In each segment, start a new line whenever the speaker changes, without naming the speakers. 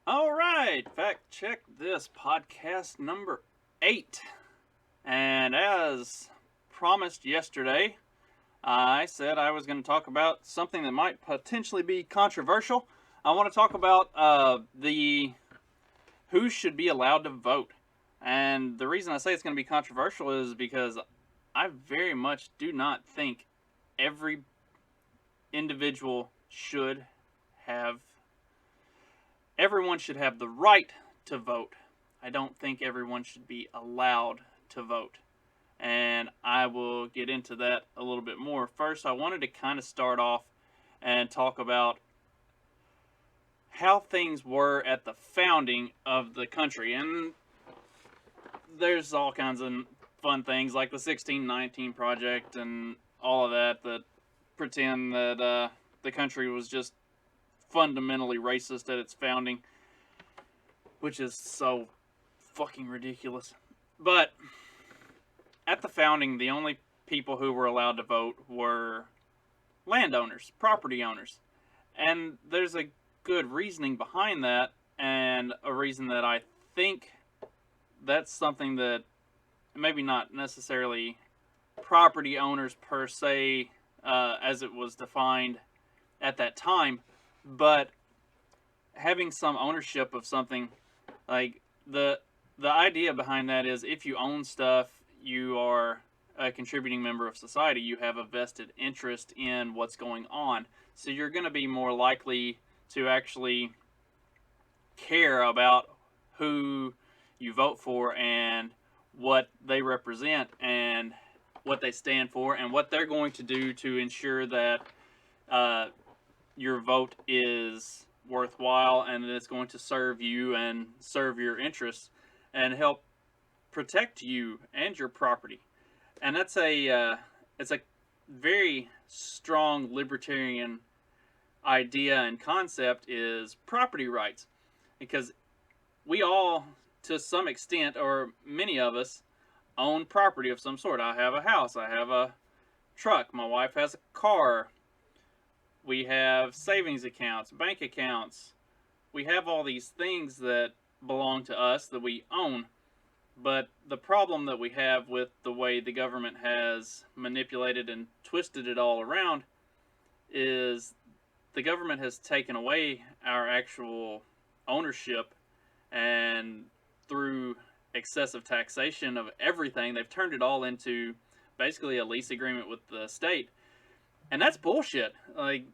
All right, fact check this podcast number 8. And as promised yesterday, I said I was going to talk about something that might potentially be controversial. I want to talk about the who should be allowed to vote. And the reason I say it's going to be controversial is because I very much do not think every individual should have everyone should have the right to vote. I don't think everyone should be allowed to vote. And I will get into that a little bit more. First, I wanted to kind of start off and talk about how things were at the founding of the country. And there's all kinds of fun things like the 1619 Project and all of that pretend that the country was just fundamentally racist at its founding, which is so fucking ridiculous. But at the founding, the only people who were allowed to vote were landowners, property owners. And there's a good reasoning behind that, and a reason that I think that's something that maybe not necessarily property owners per se, as it was defined at that time, but having some ownership of something. Like the idea behind that is if you own stuff, you are a contributing member of society. You have a vested interest in what's going on, so you're going to be more likely to actually care about who you vote for and what they represent and what they stand for and what they're going to do to ensure that your vote is worthwhile and that it's going to serve you and serve your interests and help protect you and your property. And that's it's a very strong libertarian idea and concept is property rights, because we all, to some extent, or many of us, own property of some sort. I have a house, I have a truck, my wife has a car, we have savings accounts, bank accounts. We have all these things that belong to us that we own. But the problem that we have with the way the government has manipulated and twisted it all around is the government has taken away our actual ownership, and through excessive taxation of everything, they've turned it all into basically a lease agreement with the state. And that's bullshit. Like,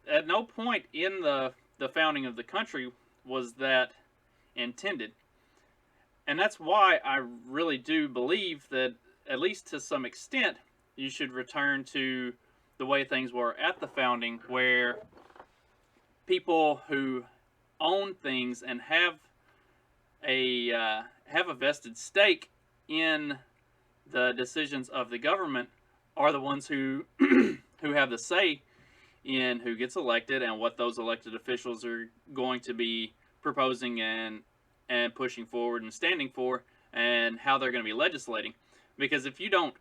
at no point in the founding of the country was that intended. And that's why I really do believe that, at least to some extent, you should return to the way things were at the founding, where people who own things and have a vested stake in the decisions of the government are the ones who who have the say in who gets elected and what those elected officials are going to be proposing and pushing forward and standing for, and how they're going to be legislating. Because if you don't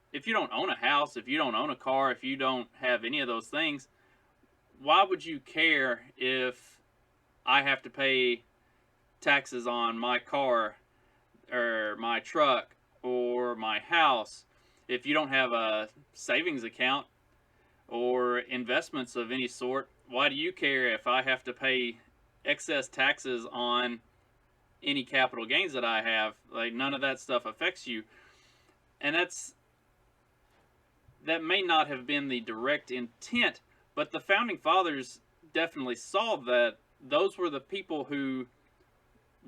own a house, if you don't own a car, if you don't have any of those things, why would you care if I have to pay taxes on my car or my truck or my house? If you don't have a savings account or investments of any sort, why do you care if I have to pay excess taxes on any capital gains that I have? Like, none of that stuff affects you. And that may not have been the direct intent, but the founding fathers definitely saw that those were the people who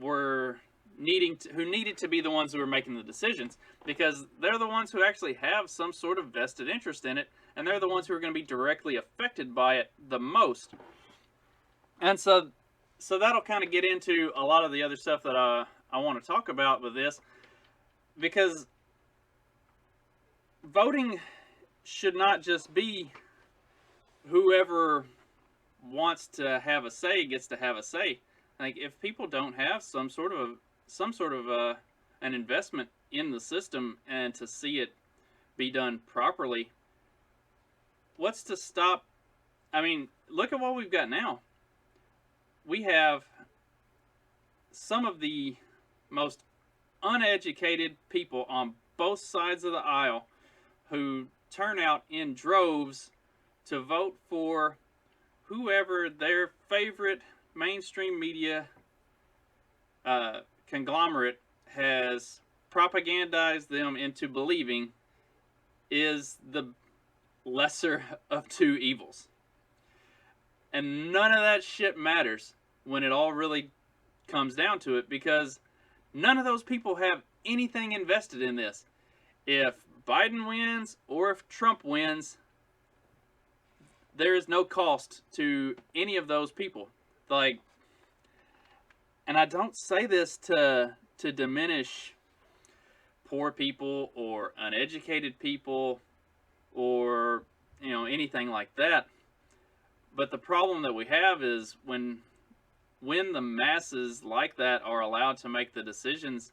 were who needed to be the ones who were making the decisions, because they're the ones who actually have some sort of vested interest in it, and they're the ones who are going to be directly affected by it the most. And so that'll kind of get into a lot of the other stuff that I want to talk about with this, because voting should not just be whoever wants to have a say gets to have a say. Like, if people don't have some sort of an investment in the system and to see it be done properly, what's to stop? I mean, look at what we've got now. We have some of the most uneducated people on both sides of the aisle who turn out in droves to vote for whoever their favorite mainstream media conglomerate has propagandized them into believing is the lesser of two evils. And none of that shit matters when it all really comes down to it, because none of those people have anything invested in this. If Biden wins or if Trump wins, there is no cost to any of those people. Like, and I don't say this to diminish poor people or uneducated people or, you know, anything like that. But the problem that we have is when the masses like that are allowed to make the decisions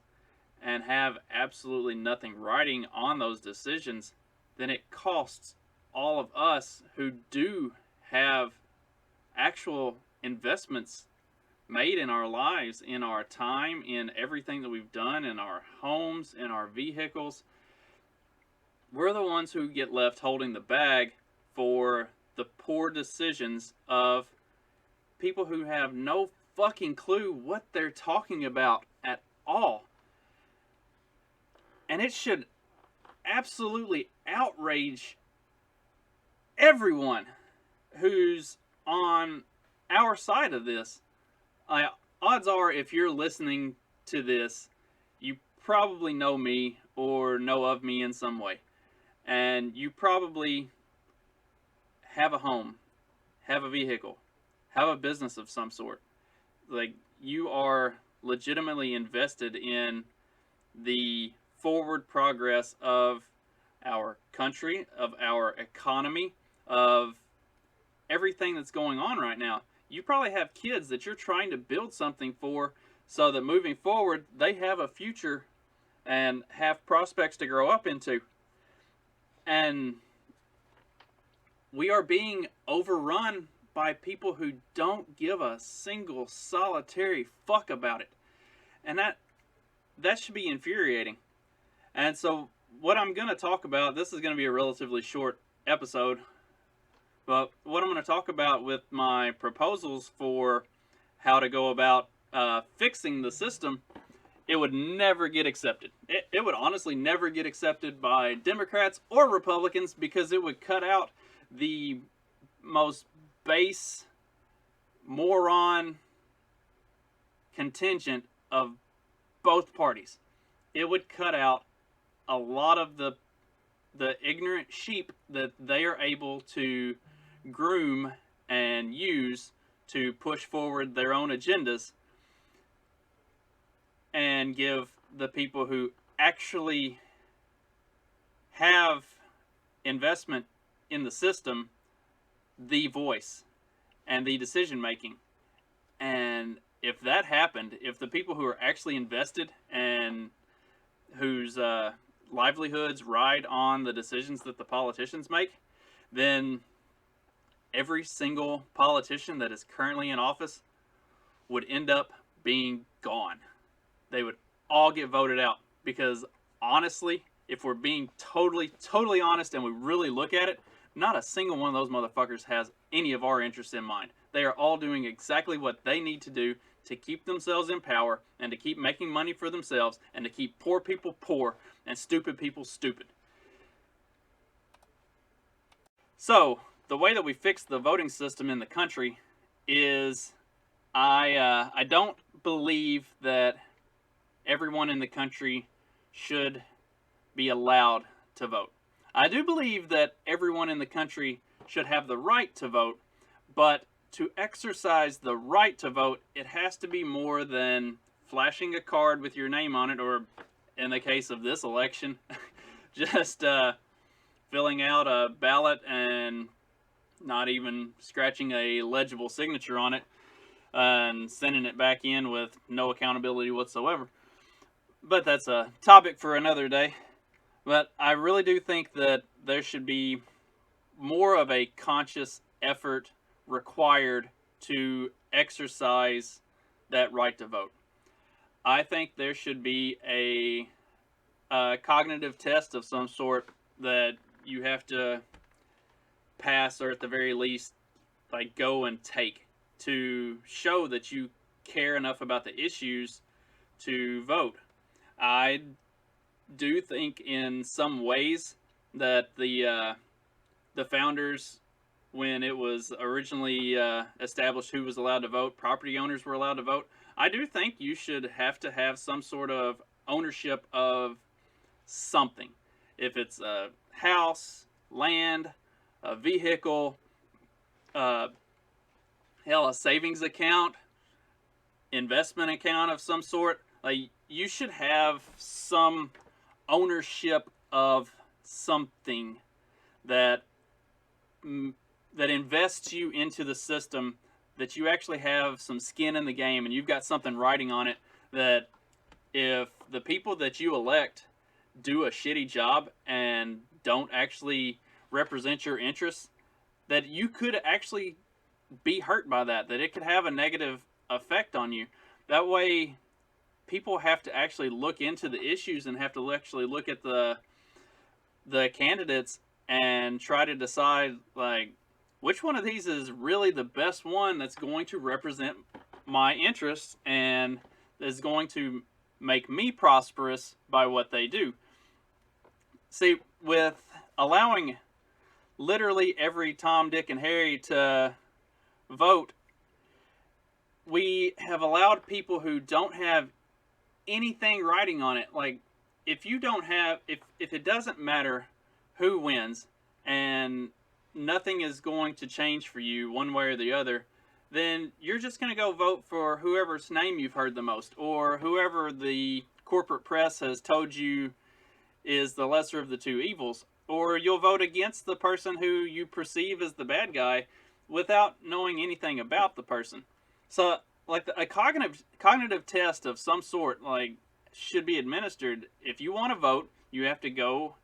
and have absolutely nothing writing on those decisions, then it costs all of us who do have actual investments made in our lives, in our time, in everything that we've done, in our homes, in our vehicles. We're the ones who get left holding the bag for the poor decisions of people who have no fucking clue what they're talking about at all. And it should absolutely outrage everyone who's on our side of this. Odds are, if you're listening to this, you probably know me or know of me in some way. And you probably have a home, have a vehicle, have a business of some sort. Like, you are legitimately invested in the forward progress of our country, of our economy, of everything that's going on right now. You probably have kids that you're trying to build something for so that moving forward they have a future and have prospects to grow up into. And we are being overrun by people who don't give a single solitary fuck about it. And that should be infuriating. And so what I'm going to talk about, this is going to be a relatively short episode, but what I'm going to talk about with my proposals for how to go about fixing the system, it would never get accepted. It would honestly never get accepted by Democrats or Republicans, because it would cut out the most base moron contingent of both parties. It would cut out a lot of the ignorant sheep that they are able to groom and use to push forward their own agendas, and give the people who actually have investment in the system the voice and the decision making. And if that happened, if the people who are actually invested and whose livelihoods ride on the decisions that the politicians make, then every single politician that is currently in office would end up being gone. They would all get voted out, because honestly, if we're being totally honest and we really look at it, not a single one of those motherfuckers has any of our interests in mind. They are all doing exactly what they need to do to keep themselves in power and to keep making money for themselves and to keep poor people poor and stupid people stupid. So, the way that we fix the voting system in the country is I don't believe that everyone in the country should be allowed to vote. I do believe that everyone in the country should have the right to vote, but to exercise the right to vote, it has to be more than flashing a card with your name on it, or in the case of this election, just filling out a ballot and not even scratching a legible signature on it and sending it back in with no accountability whatsoever. But that's a topic for another day. But I really do think that there should be more of a conscious effort required to exercise that right to vote. I think there should be a cognitive test of some sort that you have to pass, or at the very least, like, go and take to show that you care enough about the issues to vote. I do think in some ways that the founders, when it was originally established who was allowed to vote, property owners were allowed to vote. I do think you should have to have some sort of ownership of something. If it's a house, land, a vehicle, uh, hell, a savings account, investment account of some sort, like, you should have some ownership of something that that invests you into the system, that you actually have some skin in the game and you've got something writing on it, that if the people that you elect do a shitty job and don't actually represent your interests, that you could actually be hurt by that, that it could have a negative effect on you. That way, people have to actually look into the issues and have to actually look at the candidates and try to decide, like, which one of these is really the best one that's going to represent my interests and is going to make me prosperous by what they do. See, with allowing literally every Tom, Dick, and Harry to vote, we have allowed people who don't have anything writing on it. Like, if you don't have, if it doesn't matter who wins and nothing is going to change for you one way or the other, then you're just going to go vote for whoever's name you've heard the most, or whoever the corporate press has told you is the lesser of the two evils, or you'll vote against the person who you perceive as the bad guy without knowing anything about the person. So, like, a cognitive test of some sort, like, should be administered. If you want to vote, you have to go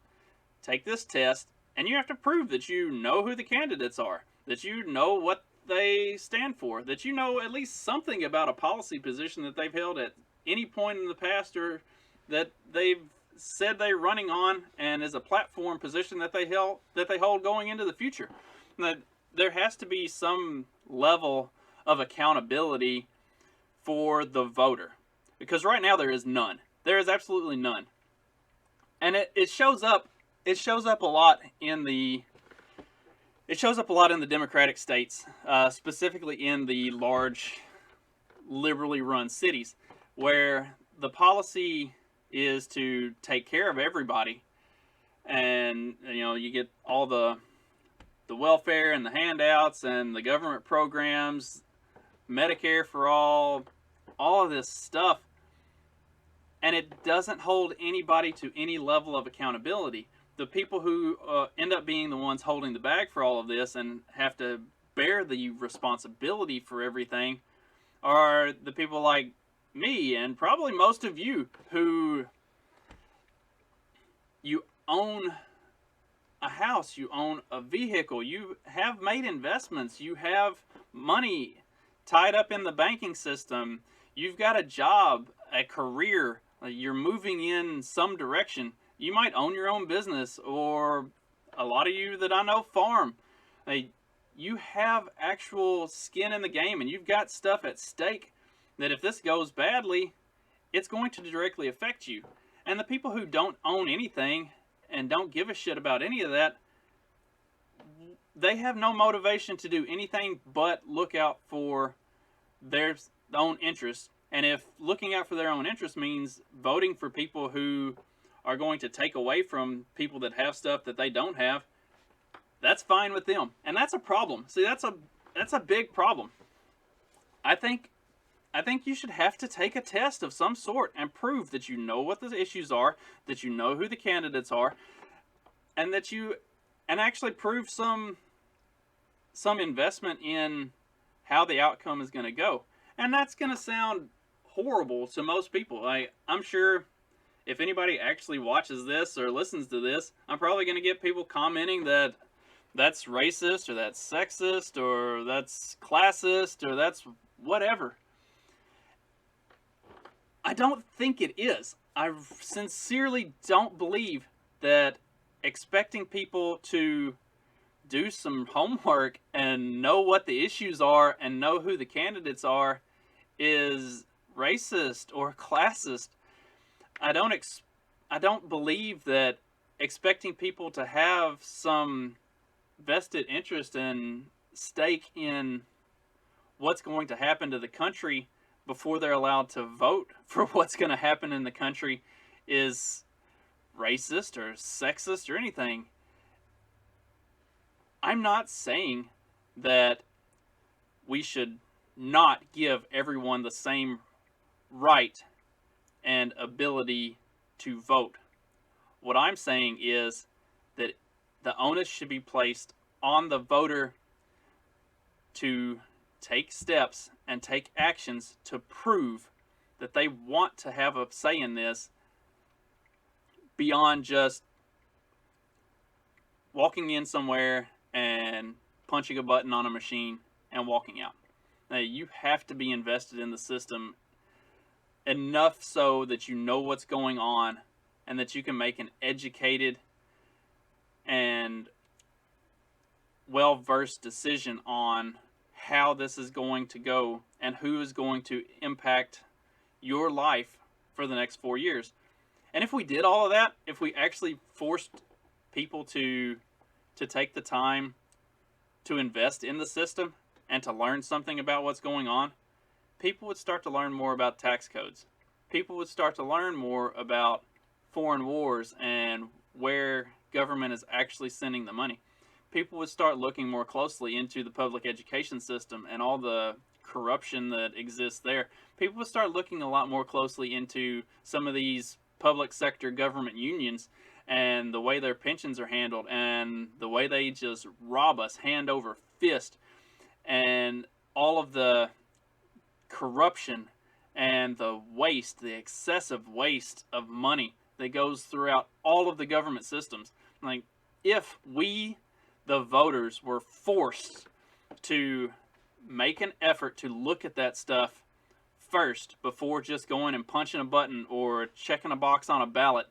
take this test, and you have to prove that you know who the candidates are, that you know what they stand for, that you know at least something about a policy position that they've held at any point in the past, or that they've said they're running on, and is a platform position that they hold going into the future. That there has to be some level of accountability for the voter, because right now there is none. There is absolutely none, and it shows up. It shows up a lot in the. It shows up a lot in the Democratic states, specifically in the large, liberally run cities, where the policy is to take care of everybody, and you get all the welfare and the handouts and the government programs, Medicare for all of this stuff, and it doesn't hold anybody to any level of accountability. The people who end up being the ones holding the bag for all of this and have to bear the responsibility for everything are the people like me, and probably most of you, who you own a house, you own a vehicle, you have made investments, you have money tied up in the banking system, you've got a job, a career, you're moving in some direction. You might own your own business, or a lot of you that I know farm. You have actual skin in the game, and you've got stuff at stake that if this goes badly, it's going to directly affect you. And the people who don't own anything and don't give a shit about any of that, they have no motivation to do anything but look out for their own interests. And if looking out for their own interests means voting for people who are going to take away from people that have stuff that they don't have, that's fine with them. And that's a problem. See, that's a big problem. I think you should have to take a test of some sort and prove that you know what the issues are, that you know who the candidates are, and that you actually prove some investment in how the outcome is going to go. And that's going to sound horrible to most people. I'm sure if anybody actually watches this or listens to this, I'm probably going to get people commenting that that's racist, or that's sexist, or that's classist, or that's whatever. I don't think it is. I sincerely don't believe that expecting people to do some homework and know what the issues are and know who the candidates are is racist or classist. I don't believe that expecting people to have some vested interest and stake in what's going to happen to the country before they're allowed to vote for what's going to happen in the country is racist or sexist or anything. I'm not saying that we should not give everyone the same right and ability to vote. What I'm saying is that the onus should be placed on the voter to take steps and take actions to prove that they want to have a say in this beyond just walking in somewhere and punching a button on a machine and walking out. Now, you have to be invested in the system enough so that you know what's going on and that you can make an educated and well-versed decision on how this is going to go and who is going to impact your life for the next 4 years. And if we did all of that, if we actually forced people to take the time to invest in the system and to learn something about what's going on, people would start to learn more about tax codes. People would start to learn more about foreign wars and where government is actually sending the money. People would start looking more closely into the public education system and all the corruption that exists there. People would start looking a lot more closely into some of these public sector government unions and the way their pensions are handled and the way they just rob us hand over fist and all of the corruption and the waste, the excessive waste of money that goes throughout all of the government systems. Like, if we, the voters, were forced to make an effort to look at that stuff first before just going and punching a button or checking a box on a ballot,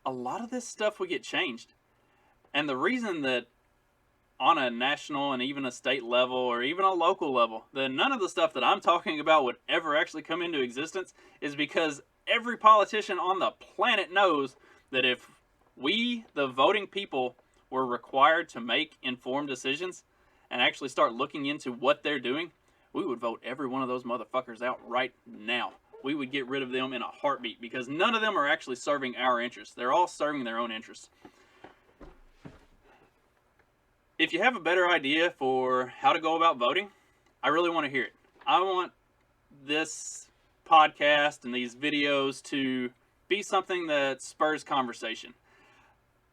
a lot of this stuff would get changed. And the reason that on a national and even a state level or even a local level, that none of the stuff that I'm talking about would ever actually come into existence is because every politician on the planet knows that if we, the voting people, were required to make informed decisions and actually start looking into what they're doing, we would vote every one of those motherfuckers out right now. We would get rid of them in a heartbeat because none of them are actually serving our interests. They're all serving their own interests. If you have a better idea for how to go about voting, I really want to hear it. I want this podcast and these videos to be something that spurs conversation.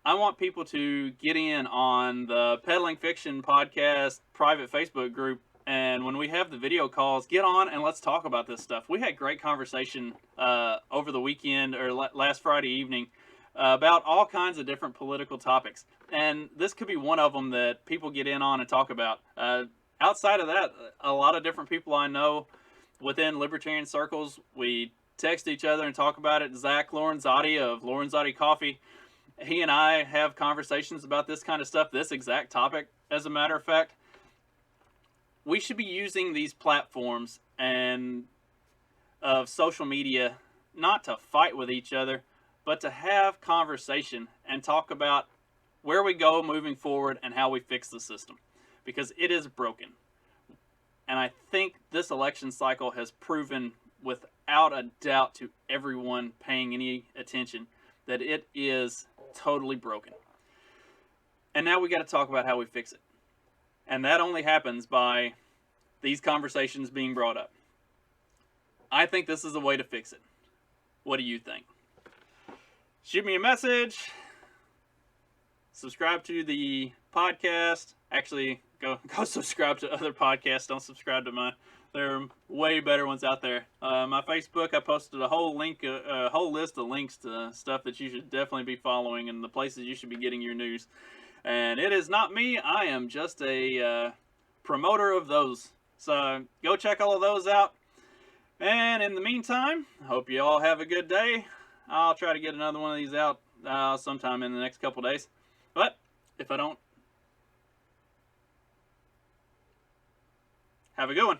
I want people to get in on the Peddling Fiction podcast private Facebook group, and when we have the video calls, get on and let's talk about this stuff. We had great conversation over the weekend or last Friday evening about all kinds of different political topics, and this could be one of them that people get in on and talk about. Outside of that, a lot of different people I know within libertarian circles, we text each other and talk about it. Zach Lorenzotti of Lorenzotti Coffee, he and I have conversations about this kind of stuff, this exact topic, as a matter of fact. We should be using these platforms and of social media not to fight with each other, but to have conversation and talk about where we go moving forward and how we fix the system, because it is broken. And I think this election cycle has proven without a doubt to everyone paying any attention that it is totally broken. And now we got to talk about how we fix it. And that only happens by these conversations being brought up. I think this is a way to fix it. What do you think? Shoot me a message. Subscribe to the podcast. Actually, go subscribe to other podcasts. Don't subscribe to mine. There are way better ones out there. My Facebook, I posted a whole list of links to stuff that you should definitely be following and the places you should be getting your news. And it is not me. I am just a promoter of those. So go check all of those out. And in the meantime, hope you all have a good day. I'll try to get another one of these out sometime in the next couple days. But if I don't, have a good one.